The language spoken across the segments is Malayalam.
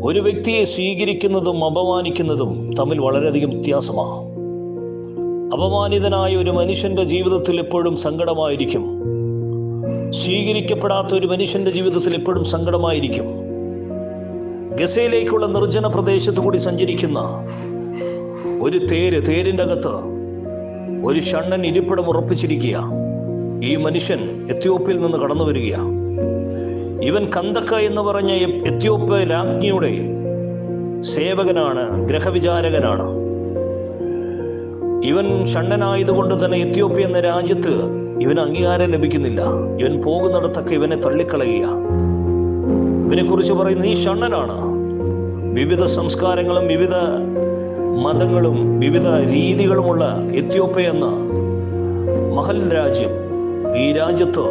ഒരു വ്യക്തിയെ സ്വീകരിക്കുന്നതും അപമാനിക്കുന്നതും തമ്മിൽ വളരെയധികം വ്യത്യാസമാണ്. അപമാനിതനായ ഒരു മനുഷ്യന്റെ ജീവിതത്തിൽ എപ്പോഴും സങ്കടമായിരിക്കും. സ്വീകരിക്കപ്പെടാത്ത ഒരു മനുഷ്യന്റെ ജീവിതത്തിൽ എപ്പോഴും സങ്കടമായിരിക്കും. ഗസയിലേക്കുള്ള നിർജ്ജന പ്രദേശത്ത് കൂടി സഞ്ചരിക്കുന്ന ഒരു തേരിൻ്റെ അകത്ത് ഒരു ഷണ്ണൻ ഇരിപ്പിടം ഉറപ്പിച്ചിരിക്കുക. ഈ മനുഷ്യൻ എത്യോപ്യയിൽ നിന്ന് കടന്നു വരിക. ഇവൻ കന്തക്ക എന്ന് പറഞ്ഞ എത്യോപ്യ രാജ്ഞിയുടെ സേവകനാണ്, ഗ്രഹവിചാരകനാണ്. ഇവൻ ഷണ്ണനായതുകൊണ്ട് തന്നെ എത്യോപ്യ എന്ന രാജ്യത്ത് ഇവന് അംഗീകാരം ലഭിക്കുന്നില്ല. ഇവൻ പോകുന്നിടത്തൊക്കെ ഇവനെ തള്ളിക്കളയുക. ഇവനെ കുറിച്ച് പറയുന്നത് ഈ ഷണ്ണനാണ്. വിവിധ സംസ്കാരങ്ങളും വിവിധ മതങ്ങളും വിവിധ രീതികളുമുള്ള എത്യോപ്യ എന്ന മഹൽ രാജ്യം, ഈ രാജ്യത്ത്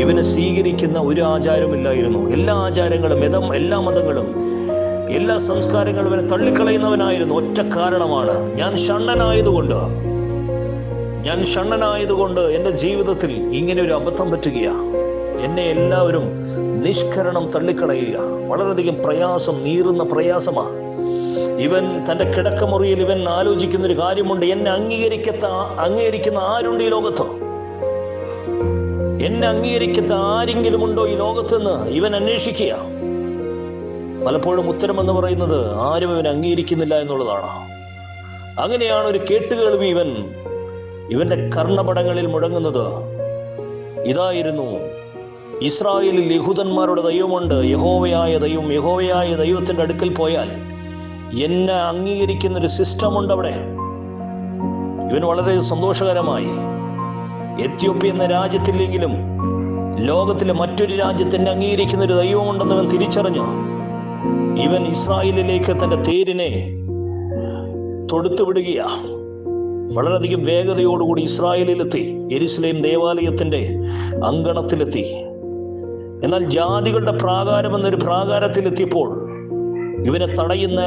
ഇവനെ സ്വീകരിക്കുന്ന ഒരു ആചാരമില്ലായിരുന്നു. എല്ലാ ആചാരങ്ങളും എല്ലാ മതങ്ങളും എല്ലാ സംസ്കാരങ്ങളും ഇവനെ തള്ളിക്കളയുന്നവനായിരുന്നു. ഒറ്റ കാരണമാണ്, ഞാൻ ഷണ്ണനായതുകൊണ്ട് എൻ്റെ ജീവിതത്തിൽ ഇങ്ങനെ ഒരു അബദ്ധം പറ്റുകയാണ്. എന്നെ എല്ലാവരും നിഷ്കരണം തള്ളിക്കളയുക. വളരെയധികം പ്രയാസം, നീറുന്ന പ്രയാസമാണ്. ഇവൻ തൻ്റെ കിടക്കമുറിയിൽ ഇവൻ ആലോചിക്കുന്നൊരു കാര്യമുണ്ട്. എന്നെ അംഗീകരിക്കുന്ന ആരുണ്ട് ഈ ലോകത്ത്? എന്നെ അംഗീകരിക്കുന്ന ആരെങ്കിലും ഉണ്ടോ ഈ ലോകത്തെന്ന് ഇവൻ അന്വേഷിക്കുക. പലപ്പോഴും ഉത്തരം എന്ന് പറയുന്നത് ആരും ഇവൻ അംഗീകരിക്കുന്നില്ല എന്നുള്ളതാണ്. അങ്ങനെയാണ് ഒരു കേട്ടുകേൾവി ഇവന്റെ കർണപടങ്ങളിൽ മുഴങ്ങുന്നത്. ഇതായിരുന്നു, ഇസ്രായേലിൽ യഹൂദന്മാരുടെ ദൈവമുണ്ട്, യഹോവയായ ദൈവത്തിന്റെ അടുക്കൽ പോയാൽ എന്നെ അംഗീകരിക്കുന്നൊരു സിസ്റ്റമുണ്ട് അവിടെ. ഇവൻ വളരെ സന്തോഷകരമായി എത്യോപ്യ എന്ന രാജ്യത്തില്ലെങ്കിലും ലോകത്തിലെ മറ്റൊരു രാജ്യത്തിനെ അംഗീകരിക്കുന്ന ഒരു ദൈവമുണ്ടെന്ന് അവൻ തിരിച്ചറിഞ്ഞു. ഇവൻ ഇസ്രായേലിലേക്ക് തന്റെ തേരിനെ തൊടുത്തുവിടുകയാ. വളരെയധികം വേഗതയോടുകൂടി ഇസ്രായേലിലെത്തി, യെരുശലേം ദേവാലയത്തിന്റെ അങ്കണത്തിലെത്തി. എന്നാൽ ജാതികളുടെ പ്രാകാരം എന്നൊരു പ്രാകാരത്തിലെത്തിയപ്പോൾ ഇവനെ തടയുന്ന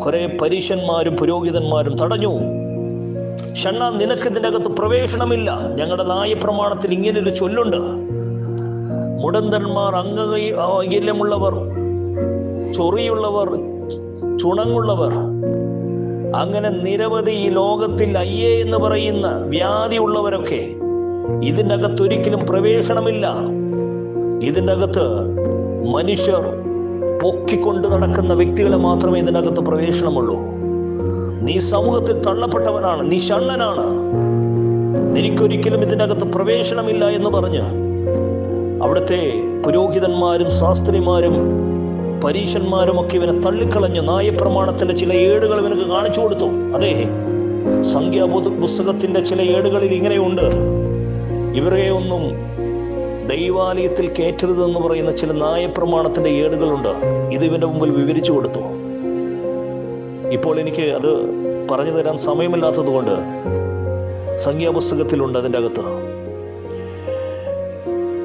കുറെ പരീശന്മാരും പുരോഹിതന്മാരും തടഞ്ഞു. ഷണ്ണ, നിനക്ക് ഇതിനകത്ത് പ്രവേശനമില്ല. ഞങ്ങളുടെ ന്യായപ്രമാണത്തിൽ ഇങ്ങനൊരു ചൊല്ലുണ്ട്, മുടന്തന്മാർ, അംഗവൈകല്യമുള്ളവർ, ചൊറിയുള്ളവർ, ചുണങ്ങുള്ളവർ, അങ്ങനെ നിരവധി ഈ ലോകത്തിൽ അയ്യേ എന്ന് പറയുന്ന വ്യാധിയുള്ളവരൊക്കെ ഇതിൻ്റെ അകത്ത് ഒരിക്കലും പ്രവേശനമില്ല. ഇതിൻ്റെ അകത്ത് മനുഷ്യർ പൊക്കിക്കൊണ്ട് നടക്കുന്ന വ്യക്തികളെ മാത്രമേ ഇതിനകത്ത് പ്രവേശനമുള്ളൂ. നീ സമൂഹത്തിൽ തള്ളപ്പെട്ടവനാണ്, നീ ഷണ്ണനാണ്, നിനക്കൊരിക്കലും ഇതിനകത്ത് പ്രവേശനമില്ല എന്ന് പറഞ്ഞ് അവിടുത്തെ പുരോഹിതന്മാരും ശാസ്ത്രിമാരും പരീശന്മാരും ഒക്കെ ഇവനെ തള്ളിക്കളഞ്ഞു. ന്യായപ്രമാണത്തിന്റെ ചില ഏടുകൾ ഇവനക്ക് കാണിച്ചു കൊടുത്തു. അതെ, സംഖ്യാപുസ്തകത്തിന്റെ ചില ഏടുകളിൽ ഇങ്ങനെയുണ്ട്, ഇവരെ ഒന്നും ദൈവാലയത്തിൽ കയറ്റരുതെന്ന് പറയുന്ന ചില ന്യായപ്രമാണത്തിന്റെ ഏടുകളുണ്ട്. ഇത് ഇവന്റെ മുമ്പിൽ വിവരിച്ചു കൊടുത്തു. ഇപ്പോൾ എനിക്ക് അത് പറഞ്ഞു തരാൻ സമയമില്ലാത്തത് കൊണ്ട് സംഖ്യാപുസ്തകത്തിലുണ്ട് അതിൻ്റെ അകത്ത്.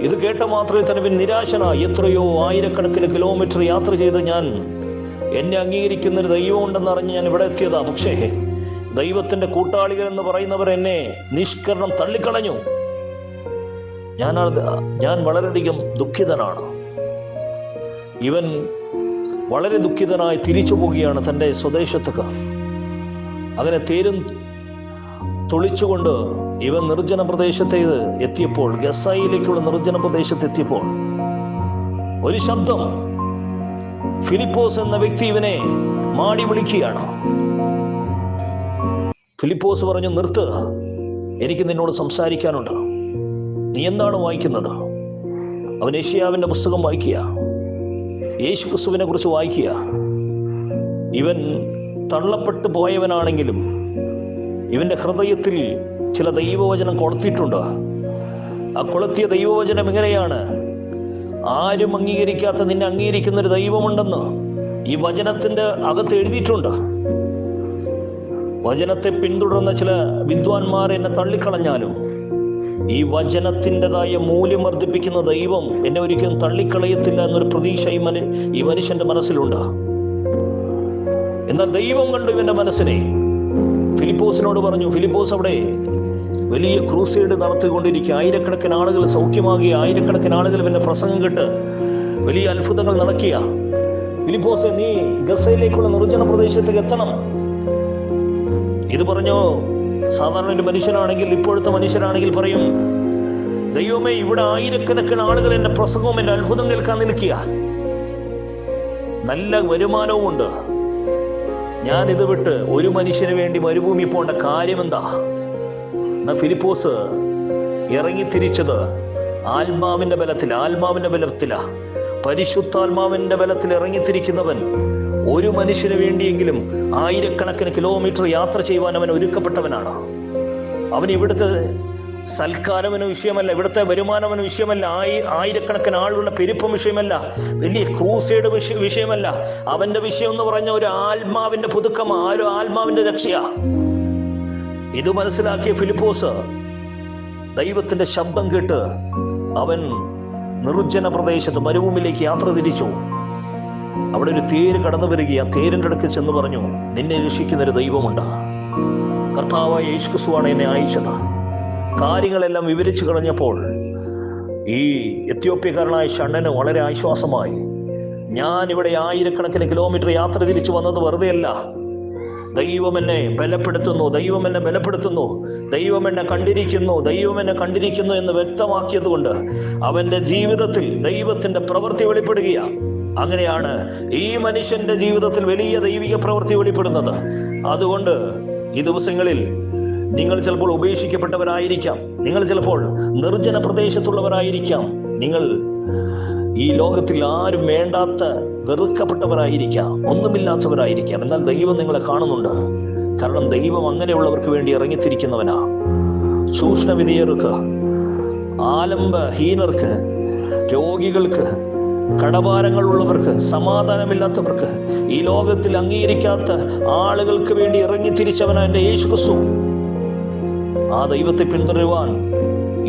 ഇത് കേട്ട മാത്രമേ തന്നെ നിരാശനായി. എത്രയോ ആയിരക്കണക്കിന് കിലോമീറ്റർ യാത്ര ചെയ്ത് ഞാൻ എന്നെ അംഗീകരിക്കുന്ന ഒരു ദൈവം ഉണ്ടെന്ന് അറിഞ്ഞ് ഞാൻ ഇവിടെ എത്തിയതാ. പക്ഷേ ദൈവത്തിന്റെ എന്ന് പറയുന്നവർ എന്നെ നിഷ്കരണം തള്ളിക്കളഞ്ഞു. ഞാൻ വളരെയധികം ദുഃഖിതനാണ്. ഇവൻ വളരെ ദുഃഖിതനായി തിരിച്ചു പോവുകയാണ് തൻ്റെ സ്വദേശത്തേക്ക്. അങ്ങനെ തേരും തുളിച്ചുകൊണ്ട് ഇവൻ നിർജ്ജന പ്രദേശത്തേക്ക് എത്തിയപ്പോൾ, ഗസയിലേക്കുള്ള നിർജ്ജന പ്രദേശത്തെത്തിയപ്പോൾ ഒരു ശബ്ദം, ഫിലിപ്പോസ് എന്ന വ്യക്തി ഇവനെ മാടി വിളിക്കുകയാണ്. ഫിലിപ്പോസ് പറഞ്ഞു, നിർത്ത്, എനിക്ക് നിന്നോട് സംസാരിക്കാനുണ്ട്. നീ എന്താണ് വായിക്കുന്നത്? അവൻ യെശയ്യാവിന്റെ പുസ്തകം വായിക്കുക, യേശുക്രിസ്തുവിനെ കുറിച്ച് വായിക്കുക. ഇവൻ തള്ളപ്പെട്ടു പോയവനാണെങ്കിലും ഇവന്റെ ഹൃദയത്തിൽ ചില ദൈവവചനം കൊളുത്തിയിട്ടുണ്ട്. ആ കൊളുത്തിയ ദൈവവചനം എങ്ങനെയാണ്? ആരും അംഗീകരിക്കാത്ത നിന്നെ അംഗീകരിക്കുന്ന ഒരു ദൈവമുണ്ടെന്ന് ഈ വചനത്തിന്റെ അകത്ത് എഴുതിയിട്ടുണ്ട്. വചനത്തെ പിന്തുടർന്ന ചില വിദ്വാൻമാർ എന്നെ തള്ളിക്കളഞ്ഞാലും ഈ വചനത്തിൻ്റെതായ മൂല്യം വർദ്ധിപ്പിക്കുന്ന ദൈവം എന്നെ ഒരിക്കലും തള്ളിക്കളയത്തില്ല എന്നൊരു പ്രതീക്ഷ ഈ മനുഷ്യന്റെ മനസ്സിലുണ്ട്. എന്നാൽ ദൈവം കണ്ടു ഇവന്റെ മനസ്സിനെ. ഫിലിപ്പോസിനോട് പറഞ്ഞു. ഫിലിപ്പോസ് അവിടെ വലിയ ക്രൂസൈഡ് നടത്തിക്കൊണ്ടിരിക്കുക. ആയിരക്കണക്കിന് ആളുകൾ സൗഖ്യമാകുക, ആയിരക്കണക്കിന് ആളുകൾ ഇവന്റെ പ്രസംഗം കേട്ട് വലിയ അത്ഭുതങ്ങൾ നടക്കിയ ഫിലിപ്പോസേ, നീ ഗസയിലേക്കുള്ള നിർജ്ജന പ്രദേശത്തേക്ക് എത്തണം. ഇത് പറഞ്ഞോ സാധാരണ ഒരു മനുഷ്യനാണെങ്കിൽ, ഇപ്പോഴത്തെ മനുഷ്യരാണെങ്കിൽ പറയും, ദൈവമേ, ഇവിടെ ആയിരക്കണക്കിന് ആളുകൾ എന്റെ പ്രസംഗവും എന്റെ അത്ഭുതം കേൾക്കാൻ നിൽക്കുക, നല്ല വരുമാനവും ഉണ്ട്, ഞാൻ ഇത് വിട്ട് ഒരു മനുഷ്യന് വേണ്ടി മരുഭൂമി പോകേണ്ട കാര്യമെന്താ? എന്നാ ഫിലിപ്പോസ് ഇറങ്ങിത്തിരിച്ചത് ആത്മാവിന്റെ ബലത്തിലാ. പരിശുദ്ധാത്മാവിന്റെ ബലത്തിൽ ഇറങ്ങിത്തിരിക്കുന്നവൻ ഒരു മനുഷ്യന് വേണ്ടിയെങ്കിലും ആയിരക്കണക്കിന് കിലോമീറ്റർ യാത്ര ചെയ്യുവാൻ അവൻ ഒരുക്കപ്പെട്ടവനാണ്. അവൻ ഇവിടുത്തെ സൽക്കാരവന് വിഷയമല്ല, ഇവിടുത്തെ വരുമാനവന് വിഷയമല്ല, ആയിരക്കണക്കിന് ആളുകളുടെ പെരുപ്പം വിഷയമല്ല, വലിയ ക്രൂസൈഡ് വിഷയമല്ല. അവന്റെ വിഷയം എന്ന് പറഞ്ഞ ഒരു ആത്മാവിന്റെ പുതുക്കം, ആ ഒരു ആത്മാവിന്റെ രക്ഷയാ. ഇത് മനസ്സിലാക്കിയ ഫിലിപ്പോസ് ദൈവത്തിന്റെ ശബ്ദം കേട്ട് അവൻ നിർജ്ജന പ്രദേശത്ത് മരുഭൂമിയിലേക്ക് യാത്ര തിരിച്ചു. അവിടെ ഒരു തേര് കടന്നു വരികയും ആ തേരിന്റെ അടുക്ക് ചെന്ന് പറഞ്ഞു, നിന്നെ രക്ഷിക്കുന്നൊരു ദൈവമുണ്ട്, കർത്താവായ യേശുക്രിസ്തുവാണ് എന്നെ അയച്ചത്. കാര്യങ്ങളെല്ലാം വിവരിച്ചു കളഞ്ഞപ്പോൾ ഈ എത്യോപ്യക്കാരനായ ഷണ്ണന് വളരെ ആശ്വാസമായി. ഞാൻ ഇവിടെ ആയിരക്കണക്കിന് കിലോമീറ്റർ യാത്ര തിരിച്ചു വന്നത് വെറുതെയല്ല, ദൈവം എന്നെ ബലപ്പെടുത്തുന്നു, ദൈവം എന്നെ കണ്ടിരിക്കുന്നു എന്ന് വ്യക്തമാക്കിയത് കൊണ്ട് അവന്റെ ജീവിതത്തിൽ ദൈവത്തിന്റെ പ്രവൃത്തി വെളിപ്പെടുകയാണ്. അങ്ങനെയാണ് ഈ മനുഷ്യന്റെ ജീവിതത്തിൽ വലിയ ദൈവിക പ്രവൃത്തി വെളിപ്പെടുന്നത്. അതുകൊണ്ട് ഈ ദിവസങ്ങളിൽ നിങ്ങൾ ചിലപ്പോൾ ഉപേക്ഷിക്കപ്പെട്ടവരായിരിക്കാം, നിങ്ങൾ ചിലപ്പോൾ നിർജ്ജന പ്രദേശത്തുള്ളവരായിരിക്കാം, നിങ്ങൾ ഈ ലോകത്തിൽ ആരും വേണ്ടാത്ത വെറുക്കപ്പെട്ടവരായിരിക്കാം, ഒന്നുമില്ലാത്തവരായിരിക്കാം. എന്നാൽ ദൈവം നിങ്ങളെ കാണുന്നുണ്ട്. കാരണം ദൈവം അങ്ങനെയുള്ളവർക്ക് വേണ്ടി ഇറങ്ങിത്തിരിക്കുന്നവനാ. ചൂഷണവിധേയർക്ക്, ആലംബഹീനർക്ക്, രോഗികൾക്ക്, കടഭാരങ്ങളുള്ളവർക്ക്, സമാധാനമില്ലാത്തവർക്ക്, ഈ ലോകത്തിൽ അംഗീകരിക്കാത്ത ആളുകൾക്ക് വേണ്ടി ഇറങ്ങിത്തിരിച്ചവനാ എൻ്റെ യേശുക്രിസ്തു. ആ ദൈവത്തെ പിന്തുടരുവാൻ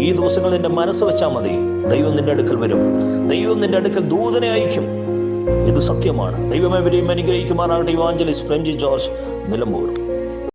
ഈ ദിവസങ്ങൾ നിന്റെ മനസ്സ് വെച്ചാൽ മതി. ദൈവം നിന്റെ അടുക്കൽ വരും, ദൈവം നിന്റെ അടുക്കൽ ദൂതനെ അയക്കും. ഇത് സത്യമാണ്. ദൈവമേ ഇവരെയും അനുഗ്രഹിക്കുമാറാകട്ടെ. Evangelist Premji George, Nilambur.